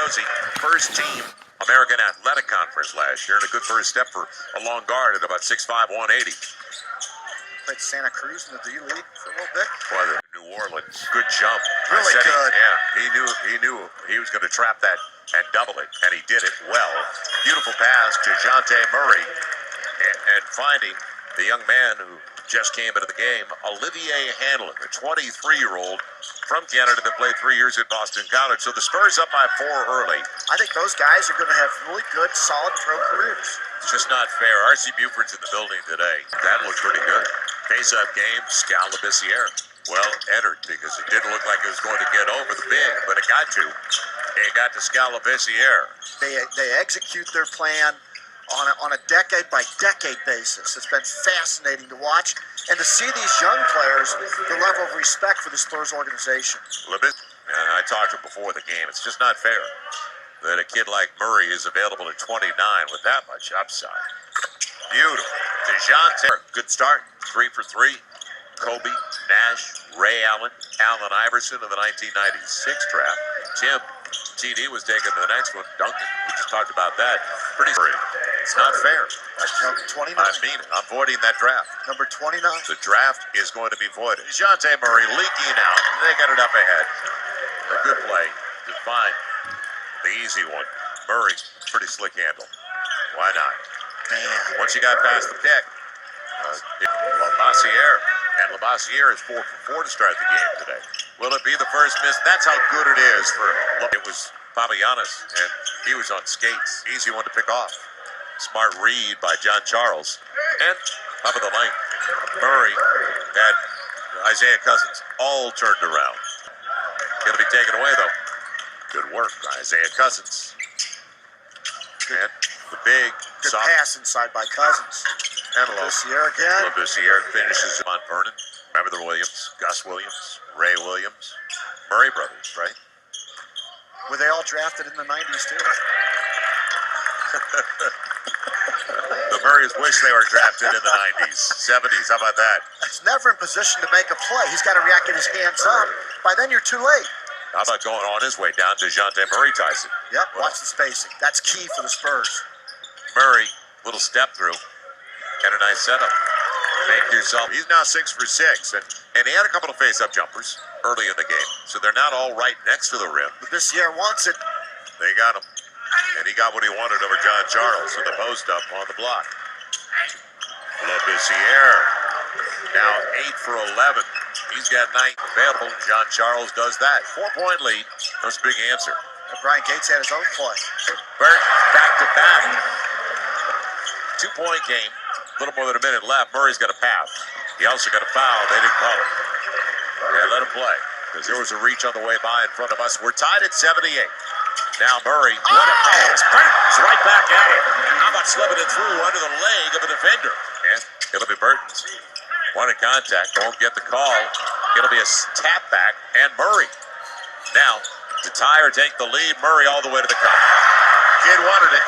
Josie, first team American Athletic Conference last year, and a good first step for a long guard at about 6'5", 180. Played Santa Cruz in the D League for a little bit. Boy, the New Orleans, good jump. Really good. He knew he was going to trap that and double it, and he did it well. Beautiful pass to Dejounte Murray, and finding the young man who just came into the game, Labissiere, the 23-year-old from Canada that played 3 years at Boston College. So the Spurs up by 4 early. I think those guys are going to have really good, solid pro careers. It's just not fair. R.C. Buford's in the building today. That looked pretty good. Face-up game, Skal Labissiere. Well entered, because it didn't look like it was going to get over the big, but it got to. It got to Skal Labissiere. They execute their plan on a decade-by-decade basis. It's been fascinating to watch and to see these young players, the level of respect for the Spurs organization. And I talked to him before the game. It's just not fair that a kid like Murray is available at 29 with that much upside. Beautiful. Dejounte, good start. 3 for 3. Kobe, Nash, Ray Allen, Allen Iverson in the 1996 draft. Tim TD was taken to the next one. Duncan, we just talked about that. Pretty free. It's not fair. Number 29. I mean it. I'm voiding that draft. Number 29. The draft is going to be voided. Dejounte Murray leaking out. They got it up ahead. A good play to find the easy one. Murray, pretty slick handle. Why not? Man. Once you got past the pick, Labissiere. And Labissiere is 4 for 4 to start the game today. Will it be the first miss? That's how good it is for. It was Papagiannis, and he was on skates. Easy one to pick off. Smart read by John Charles. And top of the lane, Murray had Isaiah Cousins all turned around. Going to be taken away, though. Good work by Isaiah Cousins. And the big, good soft pass inside by Cousins. And Labissiere again. Labissiere finishes on Vernon. Remember the Williams, Gus Williams, Ray Williams, Murray brothers, right? Were they all drafted in the 90s, too? The Murrays wish they were drafted in the 90s, 70s. How about that? He's never in position to make a play. He's got to react with his hands up. By then, you're too late. How about going on his way down to Dejounte Murray Tyson? Yep, watch the spacing. That's key for the Spurs. Murray, little step through. And a nice setup. Make yourself. He's now 6 for 6, and he had a couple of face-up jumpers early in the game, so they're not all right next to the rim. Labissiere wants it. They got him, and he got what he wanted over John Charles with the post-up on the block. Labissiere now 8 for 11. He's got 9 available. John Charles does that. 4-point lead. That's a big answer. And Brian Gates had his own play. Burt back-to-back. 2-point game. A little more than a minute left. Murray's got a pass. He also got a foul. They didn't call it. Yeah, let him play. Because there was a reach on the way by in front of us. We're tied at 78. Now Murray. What a pass. Burton's right back at it. How about slipping it through under the leg of a defender? And it'll be Burton's. Wanted contact. Won't get the call. It'll be a tap back. And Murray. Now, to tie or take the lead, Murray all the way to the cup. Kid wanted it.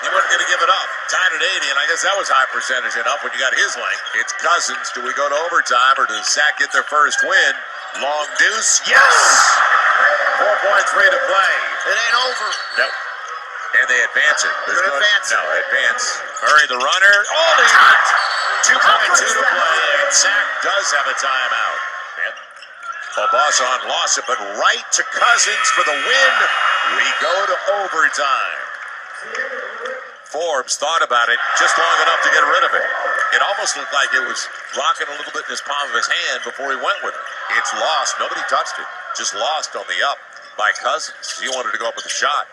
He wasn't going to give it up. Tied at 80, and I guess that was high percentage enough when you got his length. It's Cousins. Do we go to overtime, or does Sac get their first win? Long deuce. Yes! 4.3 to play. It ain't over. Nope. And they advance it. They're advancing. No, advance. Murray the runner. Oh, he hit. 2.2 to play, and Sac does have a timeout. And Bosson lost it, but right to Cousins for the win. We go to overtime. Forbes thought about it just long enough to get rid of it. It almost looked like it was rocking a little bit in his palm of his hand before he went with it. It's lost. Nobody touched it. Just lost on the up by Cousins. He wanted to go up with a shot.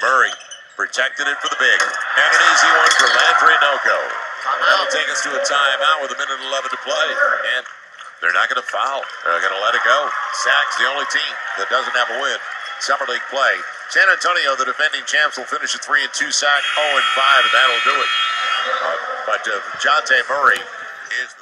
Murray protected it for the big. And an easy one for Landry Noko. That'll take us to a timeout with 1:11 to play. And they're not going to foul. They're going to let it go. Sac's the only team that doesn't have a win. Summer League play. San Antonio, the defending champs, will finish at 3-2. Sac 0-5, and that'll do it. But Dejounte Murray is the